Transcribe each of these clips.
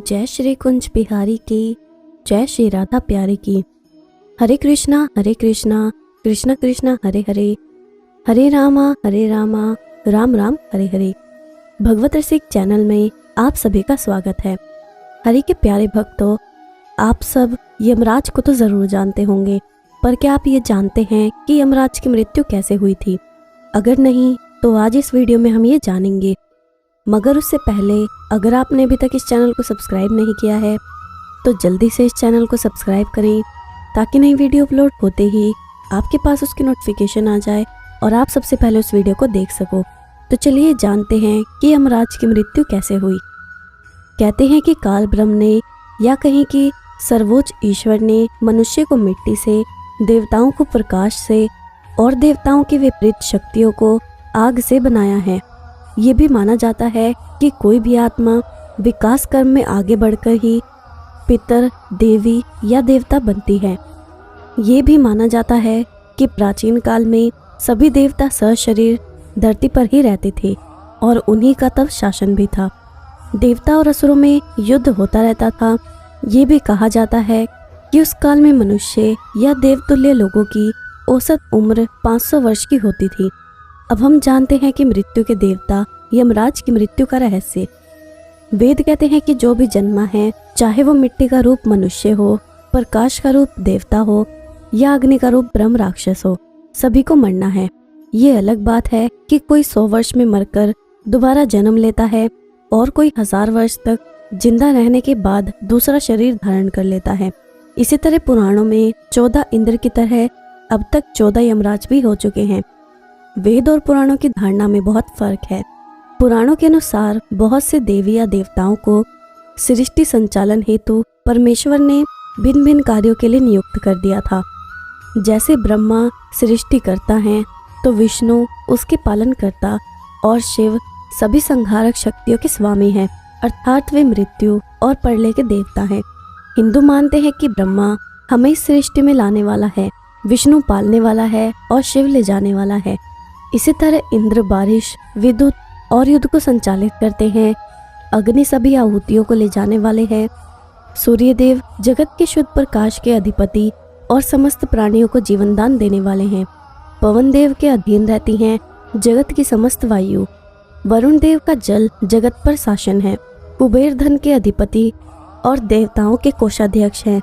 जय श्री कुंज बिहारी की, जय श्री राधा प्यारी की। हरे कृष्णा कृष्णा कृष्णा हरे हरे, हरे रामा राम राम हरे हरे। भगवत रसिक चैनल में आप सभी का स्वागत है। हरि के प्यारे भक्तों, आप सब यमराज को तो ज़रूर जानते होंगे, पर क्या आप ये जानते हैं कि यमराज की मृत्यु कैसे हुई थी? अगर नहीं तो आज इस वीडियो में हम ये जानेंगे। मगर उससे पहले अगर आपने अभी तक इस चैनल को सब्सक्राइब नहीं किया है तो जल्दी से इस चैनल को सब्सक्राइब करें, ताकि नई वीडियो अपलोड होते ही आपके पास उसकी नोटिफिकेशन आ जाए और आप सबसे पहले उस वीडियो को देख सको। तो चलिए जानते हैं कि यमराज की मृत्यु कैसे हुई। कहते हैं कि काल ब्रह्म ने या कहीं कि सर्वोच्च ईश्वर ने मनुष्य को मिट्टी से, देवताओं को प्रकाश से और देवताओं की विपरीत शक्तियों को आग से बनाया है। ये भी माना जाता है कि कोई भी आत्मा विकास कर्म में आगे बढ़कर ही पितर, देवी या देवता बनती है। ये भी माना जाता है कि प्राचीन काल में सभी देवता सशरीर धरती पर ही रहते थे और उन्हीं का तब शासन भी था। देवता और असुरों में युद्ध होता रहता था। ये भी कहा जाता है कि उस काल में मनुष्य या देवतुल्य लोगों की औसत उम्र 500 वर्ष की होती थी। अब हम जानते हैं कि मृत्यु के देवता यमराज की मृत्यु का रहस्य। वेद कहते हैं कि जो भी जन्मा है, चाहे वो मिट्टी का रूप मनुष्य हो, प्रकाश का रूप देवता हो या अग्नि का रूप ब्रह्म राक्षस हो, सभी को मरना है। ये अलग बात है कि कोई 100 वर्ष में मरकर दोबारा जन्म लेता है और कोई 1000 वर्ष तक जिंदा रहने के बाद दूसरा शरीर धारण कर लेता है। इसी तरह पुराणों में 14 इंद्र की तरह अब तक 14 यमराज भी हो चुके हैं। वेद और पुराणों की धारणा में बहुत फर्क है। पुराणों के अनुसार बहुत से देवी या देवताओं को सृष्टि संचालन हेतु परमेश्वर ने भिन्न भिन्न कार्यों के लिए नियुक्त कर दिया था। जैसे ब्रह्मा सृष्टि करता है तो विष्णु उसके पालन करता और शिव सभी संहारक शक्तियों के स्वामी हैं, अर्थात वे मृत्यु और प्रलय के देवता हैं। हिंदू मानते हैं कि ब्रह्मा हमें इस सृष्टि में लाने वाला है, विष्णु पालने वाला है और शिव ले जाने वाला है। इसी तरह इंद्र बारिश, विद्युत और युद्ध को संचालित करते हैं। अग्नि सभी आहुतियों को ले जाने वाले हैं। सूर्यदेव जगत के शुद्ध प्रकाश के अधिपति और समस्त प्राणियों को जीवन दान देने वाले हैं। पवन देव के अधीन रहती हैं जगत की समस्त वायु। वरुण देव का जल जगत पर शासन है। कुबेर धन के अधिपति और देवताओं के कोषाध्यक्ष हैं।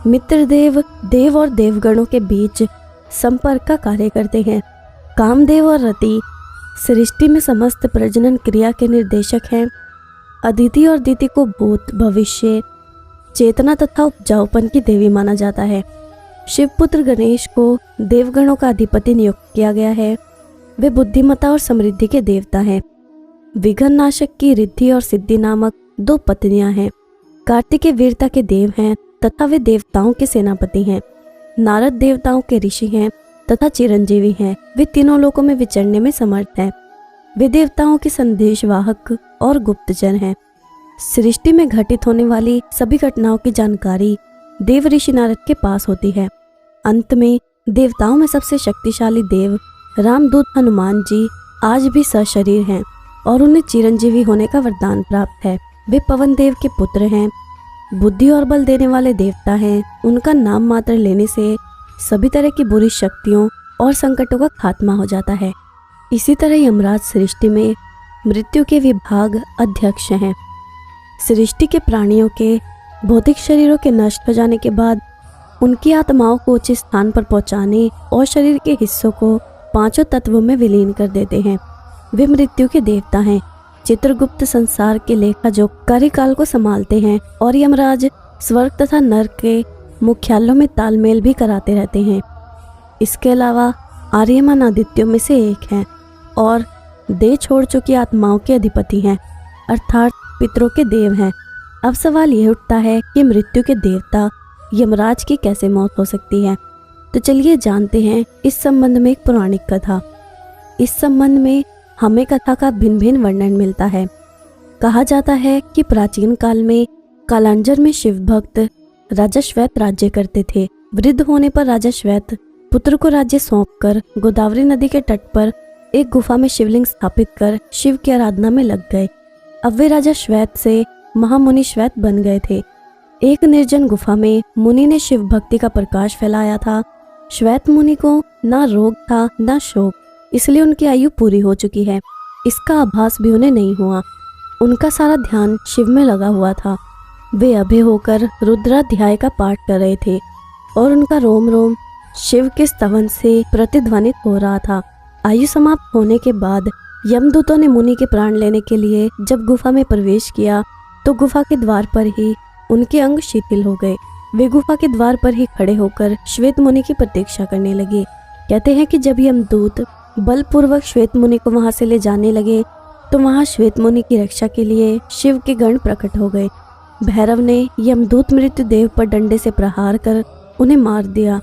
मित्रदेव देव और देवगणों के बीच संपर्क का कार्य करते हैं। कामदेव और रति सृष्टि में समस्त प्रजनन क्रिया के निर्देशक हैं। अदिति और दिति को भूत, भविष्य, चेतना तथा उपजाऊपन की देवी माना जाता है। शिवपुत्र गणेश को देवगणों का अधिपति नियुक्त किया गया है। वे बुद्धिमत्ता और समृद्धि के देवता हैं। विघ्न नाशक की रिद्धि और सिद्धि नामक 2 पत्नियां हैं। कार्तिकेय वीरता के देव हैं तथा वे देवताओं के सेनापति हैं। नारद देवताओं के ऋषि हैं तथा चिरंजीवी हैं। वे तीनों लोकों में विचरने में समर्थ हैं। वे देवताओं के संदेशवाहक और गुप्तचर हैं। सृष्टि में घटित होने वाली सभी घटनाओं की जानकारी देव ऋषि नारद के पास होती है। अंत में देवताओं में सबसे शक्तिशाली देव रामदूत हनुमान जी आज भी सशरीर हैं और उन्हें चिरंजीवी होने का वरदान प्राप्त है। वे पवन देव के पुत्र हैं। बुद्धि और बल देने वाले देवता हैं। उनका नाम मात्र लेने से सभी तरह की बुरी शक्तियों और संकटों का खात्मा हो जाता है। इसी तरह यमराज सृष्टि में मृत्यु के विभाग अध्यक्ष हैं। सृष्टि के प्राणियों के भौतिक शरीरों के नष्ट हो जाने के बाद उनकी आत्माओं को उचित स्थान पर पहुंचाने और शरीर के हिस्सों को 5 तत्वों में विलीन कर देते हैं। वे मृत्यु के देवता हैं। चित्रगुप्त संसार के लेखा जो कार्यकाल को संभालते हैं और यमराज स्वर्ग तथा नरक के मुख्यालयों में तालमेल भी कराते रहते हैं। इसके अलावा आर्यमन आदित्यों में से एक हैं और देह छोड़ चुकी आत्माओं के अधिपति हैं, अर्थात पितरों के देव हैं। अब सवाल यह उठता है कि मृत्यु के देवता यमराज की कैसे मौत हो सकती है। तो चलिए जानते हैं इस संबंध में एक पौराणिक कथा। इस संबंध में हमें कथा का भिन्न भिन्न वर्णन मिलता है। कहा जाता है कि प्राचीन काल में कालांजर में शिव भक्त राजा श्वेत राज्य करते थे। वृद्ध होने पर राजा श्वेत पुत्र को राज्य सौंपकर गोदावरी नदी के तट पर एक गुफा में शिवलिंग स्थापित कर शिव की आराधना में लग गए। अब वे राजा श्वेत से महामुनि श्वेत बन गए थे। एक निर्जन गुफा में मुनि ने शिव भक्ति का प्रकाश फैलाया था। श्वेत मुनि को ना रोग था ना शोक, इसलिए उनकी आयु पूरी हो चुकी है, इसका आभास भी उन्हें नहीं हुआ। उनका सारा ध्यान शिव में लगा हुआ था। वे अभय होकर रुद्राध्याय का पाठ कर रहे थे और उनका रोम रोम शिव के स्तवन से प्रतिध्वनित हो रहा था। आयु समाप्त होने के बाद यमदूतों ने मुनि के प्राण लेने के लिए जब गुफा में प्रवेश किया तो गुफा के द्वार पर ही उनके अंग शिथिल हो गए। वे गुफा के द्वार पर ही खड़े होकर श्वेत मुनि की प्रतीक्षा करने लगे। कहते हैं कि जब यमदूत बलपूर्वक श्वेत मुनि को वहां से ले जाने लगे तो वहां श्वेत मुनि की रक्षा के लिए शिव के गण प्रकट हो गए। भैरव ने यमदूत मृत्युदेव पर डंडे से प्रहार कर उन्हें मार दिया।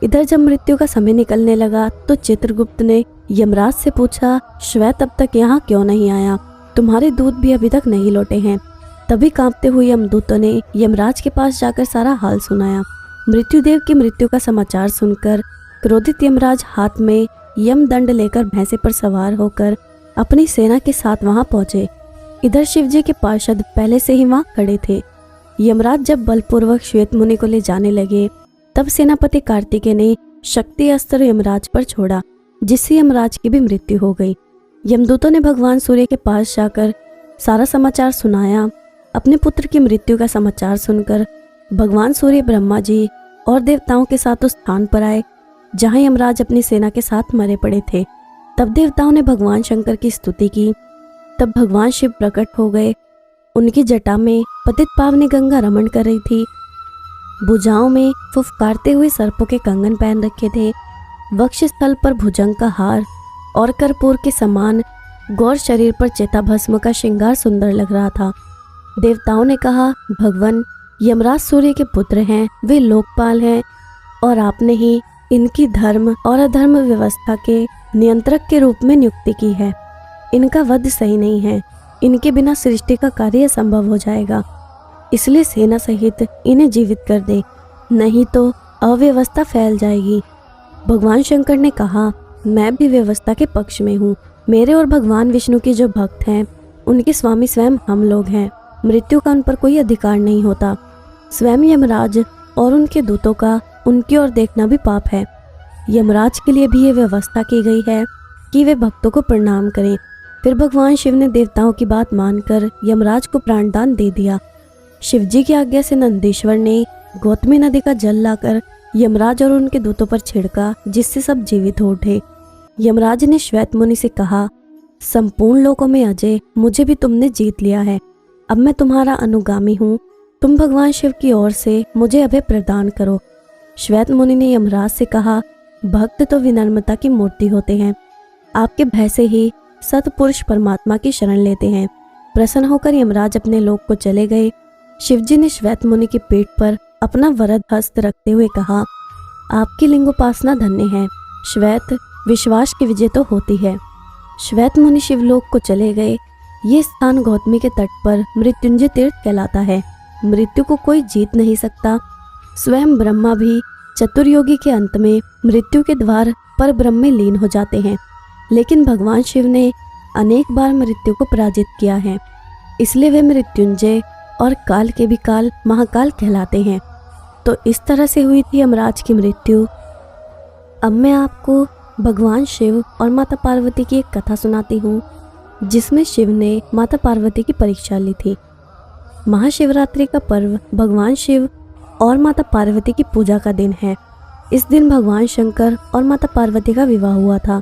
इधर जब मृत्यु का समय निकलने लगा तो चित्रगुप्त ने यमराज से पूछा, श्वेत अब तक यहाँ क्यों नहीं आया? तुम्हारे दूत भी अभी तक नहीं लौटे हैं। तभी कांपते हुए यमदूतों ने यमराज के पास जाकर सारा हाल सुनाया। मृत्युदेव की मृत्यु का समाचार सुनकर क्रोधित यमराज हाथ में यमदंड लेकर भैंसे पर सवार होकर अपनी सेना के साथ वहां पहुंचे। इधर शिवजी के पार्षद पहले से ही वहां खड़े थे। यमराज जब बलपूर्वक श्वेत मुनि को ले जाने लगे तब सेनापति कार्तिकेय ने शक्ति अस्त्र यमराज पर छोड़ा, जिससे यमराज की भी मृत्यु हो गई। यमदूतों ने भगवान सूर्य के पास जाकर सारा समाचार सुनाया। अपने पुत्र की मृत्यु का समाचार सुनकर भगवान सूर्य ब्रह्मा जी और देवताओं के साथ उस स्थान पर आए जहां यमराज अपनी सेना के साथ मरे पड़े थे। तब देवताओं ने भगवान शंकर की स्तुति की। तब भगवान शिव प्रकट हो गए। उनकी जटा में पतित पावनी गंगा रमण कर रही थी। भुजाओं में फुफकारते हुए सर्पों के कंगन पहन रखे थे। वक्ष स्थल पर भुजंग का हार और कर्पूर के समान गौर शरीर पर चिताभस्म का श्रृंगार सुंदर लग रहा था। देवताओं ने कहा, भगवान यमराज सूर्य के पुत्र हैं, वे लोकपाल हैं और आपने ही इनकी धर्म और अधर्म व्यवस्था के नियंत्रक के रूप में नियुक्ति की है। इनका वध सही नहीं है, इनके बिना सृष्टि का कार्य असंभव हो जाएगा, इसलिए सेना सहित इन्हें जीवित कर दे, नहीं तो अव्यवस्था फैल जाएगी। भगवान शंकर ने कहा, मैं भी व्यवस्था के पक्ष में हूँ। मेरे और भगवान विष्णु के जो भक्त हैं उनके स्वामी स्वयं हम लोग हैं। मृत्यु का उन पर कोई अधिकार नहीं होता। स्वयं यमराज और उनके दूतों का उनकी ओर देखना भी पाप है। यमराज के लिए भी ये व्यवस्था की गई है कि वे भक्तों को प्रणाम करें। फिर भगवान शिव ने देवताओं की बात मानकर यमराज को प्राणदान दे दिया। शिवजी की आज्ञा से नंदीश्वर ने गौतमी नदी का जल लाकर यमराज और उनके दूतों पर छिड़का, जिससे सब जीवित हो उठे। यमराज ने श्वेत मुनि से कहा, संपूर्ण लोकों में अजय मुझे भी तुमने जीत लिया है। अब मैं तुम्हारा अनुगामी हूँ। तुम भगवान शिव की ओर से मुझे अभय प्रदान करो। श्वेत मुनि ने यमराज से कहा, भक्त तो विनम्रता की मूर्ति होते हैं। आपके भय से ही सतपुरुष परमात्मा की शरण लेते हैं। प्रसन्न होकर यमराज अपने लोक को चले गए। शिवजी ने श्वेत मुनि की पीठ पर अपना वरद हस्त रखते हुए कहा, आपकी लिंगोपासना धन्य है। श्वेत, विश्वास की विजय तो होती है। श्वेत मुनि शिवलोक को चले गए। ये स्थान गौतमी के तट पर मृत्युंजय तीर्थ कहलाता है। मृत्यु को कोई जीत नहीं सकता। स्वयं ब्रह्मा भी चतुर्योगी के अंत में मृत्यु के द्वार पर ब्रह्म में लीन हो जाते हैं, लेकिन भगवान शिव ने अनेक बार मृत्यु को पराजित किया है, इसलिए वे मृत्युंजय और काल के भी काल महाकाल कहलाते हैं। तो इस तरह से हुई थी यमराज की मृत्यु। अब मैं आपको भगवान शिव और माता पार्वती की एक कथा सुनाती हूँ, जिसमें शिव ने माता पार्वती की परीक्षा ली थी। महाशिवरात्रि का पर्व भगवान शिव और माता पार्वती की पूजा का दिन है। इस दिन भगवान शंकर और माता पार्वती का विवाह हुआ था।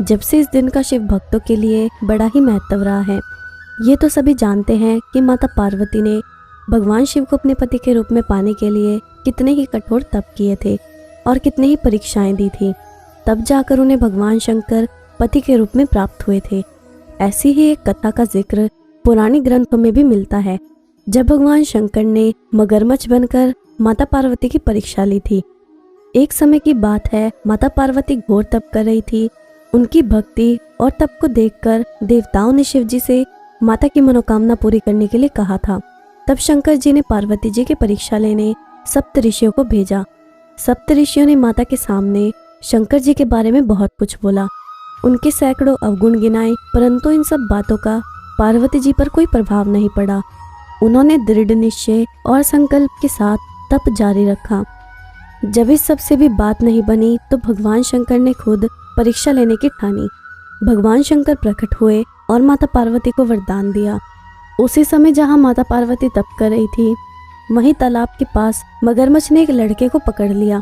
जब से इस दिन का शिव भक्तों के लिए बड़ा ही महत्व रहा है। ये तो सभी जानते हैं कि माता पार्वती ने भगवान शिव को अपने पति के रूप में पाने के लिए कितने ही कठोर तप किए थे और कितनी ही परीक्षाएं दी थी, तब जाकर उन्हें भगवान शंकर पति के रूप में प्राप्त हुए थे। ऐसी ही एक कथा का जिक्र पुरानी ग्रंथों में भी मिलता है, जब भगवान शंकर ने मगरमच्छ बनकर माता पार्वती की परीक्षा ली थी। एक समय की बात है, माता पार्वती घोर तप कर रही थी। उनकी भक्ति और तप को देखकर देवताओं ने शिवजी से माता की मनोकामना पूरी करने के लिए कहा था। तब शंकर जी ने पार्वती जी की परीक्षा लेने सप्त ऋषियों को भेजा। सप्त ऋषियों ने माता के सामने शंकर जी के बारे में बहुत कुछ बोला। उनके सैकड़ों अवगुण गिनाए, परंतु इन सब बातों का पार्वती जी पर कोई प्रभाव नहीं पड़ा। उन्होंने दृढ़ निश्चय और संकल्प के साथ तप जारी रखा। जब इस सब से भी बात नहीं बनी तो भगवान शंकर ने खुद परीक्षा लेने की ठानी। भगवान शंकर प्रकट हुए और माता पार्वती को वरदान दिया। उसी समय जहाँ माता पार्वती तप कर रही थी, वहीं तालाब के पास मगरमच्छ ने एक लड़के को पकड़ लिया।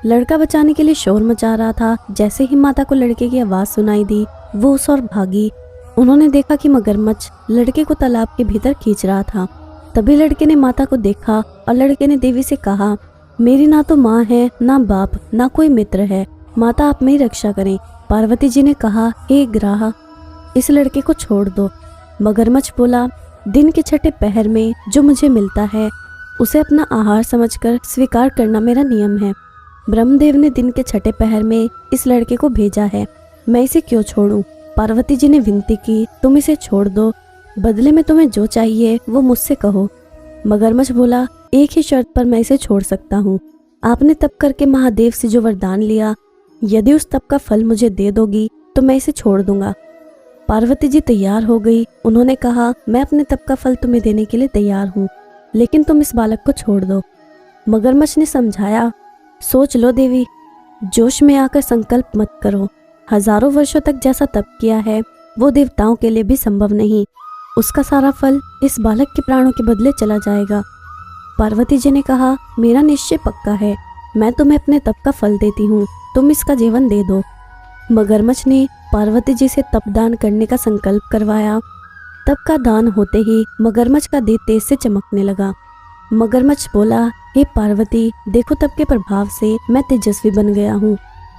लड़का बचाने के लिए शोर मचा रहा था। जैसे ही माता को लड़के की आवाज़ सुनाई दी, वो उस ओर भागी। उन्होंने देखा कि मगरमच्छ लड़के को तालाब के भीतर खींच रहा था। तभी लड़के ने माता को देखा और लड़के ने देवी से कहा, मेरी ना तो माँ है, ना बाप, ना कोई मित्र है, माता आप मेरी रक्षा करें। पार्वती जी ने कहा, हे ग्राह, इस लड़के को छोड़ दो। मगरमच्छ बोला, दिन के छठे पहर में जो मुझे मिलता है उसे अपना आहार समझकर स्वीकार करना मेरा नियम है। ब्रह्मदेव ने दिन के छठे पहर में इस लड़के को भेजा है, मैं इसे क्यों छोड़ूं? पार्वती जी ने विनती की, तुम इसे छोड़ दो, बदले में तुम्हें जो चाहिए वो मुझसे कहो। मगरमच्छ बोला, एक ही शर्त पर मैं इसे छोड़ सकता हूँ। आपने तप करके महादेव से जो वरदान लिया, यदि उस तप का फल मुझे दे दोगी तो मैं इसे छोड़ दूंगा। पार्वती जी तैयार हो गई। उन्होंने कहा, मैं अपने तप का फल तुम्हें देने के लिए तैयार हूँ, लेकिन तुम इस बालक को छोड़ दो। मगरमच्छ ने समझाया, सोच लो देवी, जोश में आकर संकल्प मत करो। हजारों वर्षों तक जैसा तप किया है वो देवताओं के लिए भी संभव नहीं। उसका सारा फल इस बालक के प्राणों के बदले चला जाएगा। पार्वती जी ने कहा, मेरा निश्चय पक्का है, मैं तुम्हें अपने तप का फल देती हूँ, तुम इसका जीवन दे दो। मगरमच्छ ने पार्वती जी से तप दान करने का संकल्प करवाया। तप का दान होते ही मगरमच्छ का देह तेज से चमकने लगा। मगरमच्छ बोला, हे पार्वती, देखो तप के प्रभाव से मैं तेजस्वी बन गया हूँ।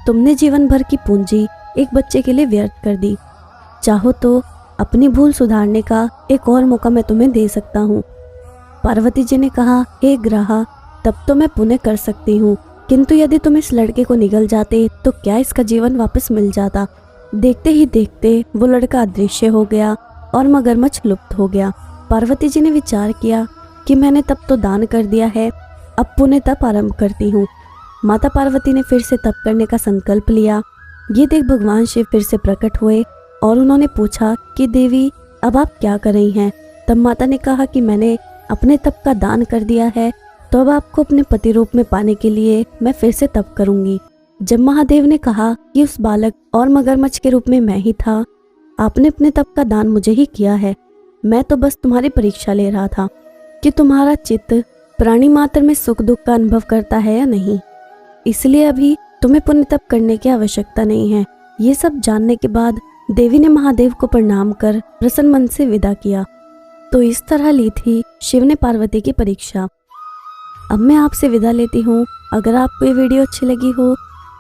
तुमने जीवन भर की पूंजी एक बच्चे के लिए व्यर्थ कर दी। चाहो तो अपनी भूल सुधारने का एक और मौका मैं तुम्हें दे सकता हूँ। पार्वती जी ने कहा, हे ग्राह, तब तो मैं पुण्य कर सकती हूँ, किंतु यदि तुम इस लड़के को निगल जाते तो क्या इसका जीवन वापस मिल जाता? देखते ही देखते वो लड़का अदृश्य हो गया और मगरमच्छ लुप्त हो गया। पार्वती जी ने विचार किया कि मैंने तप तो दान कर दिया है, अब पुण्य तप आरंभ करती हूँ। माता पार्वती ने फिर से तप करने का संकल्प लिया। ये देख भगवान शिव फिर से प्रकट हुए और उन्होंने पूछा कि देवी, अब आप क्या कर रही हैं? तब माता ने कहा कि मैंने अपने तप का दान कर दिया है, तो अब आपको अपने पति रूप में पाने के लिए मैं फिर से तप करूंगी। जब महादेव ने कहा कि उस बालक और मगरमच्छ के रूप में मैं ही था, आपने अपने तप का दान मुझे ही किया है, मैं तो बस तुम्हारी परीक्षा ले रहा था कि तुम्हारा चित्त प्राणी मात्र में सुख दुख का अनुभव करता है या नहीं। इसलिए अभी तुम्हें पुण्य तप करने की आवश्यकता नहीं है। ये सब जानने के बाद देवी ने महादेव को प्रणाम कर प्रसन्न मन से विदा किया। तो इस तरह ली थी शिव ने पार्वती की परीक्षा। अब मैं आपसे विदा लेती हूँ। अगर आपको ये वीडियो अच्छी लगी हो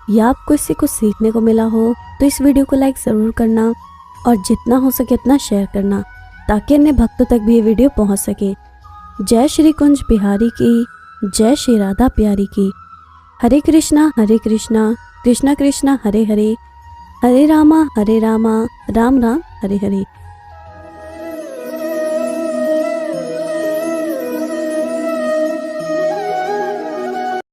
या आपको इससे कुछ सीखने को मिला हो तो इस वीडियो को लाइक ज़रूर करना और जितना हो सके उतना शेयर करना, ताकि अन्य भक्तों तक भी ये वीडियो पहुँच सके। जय श्री कुंज बिहारी की, जय श्री राधा प्यारी की। हरे कृष्णा कृष्णा कृष्णा हरे हरे, हरे रामा राम राम हरे हरे।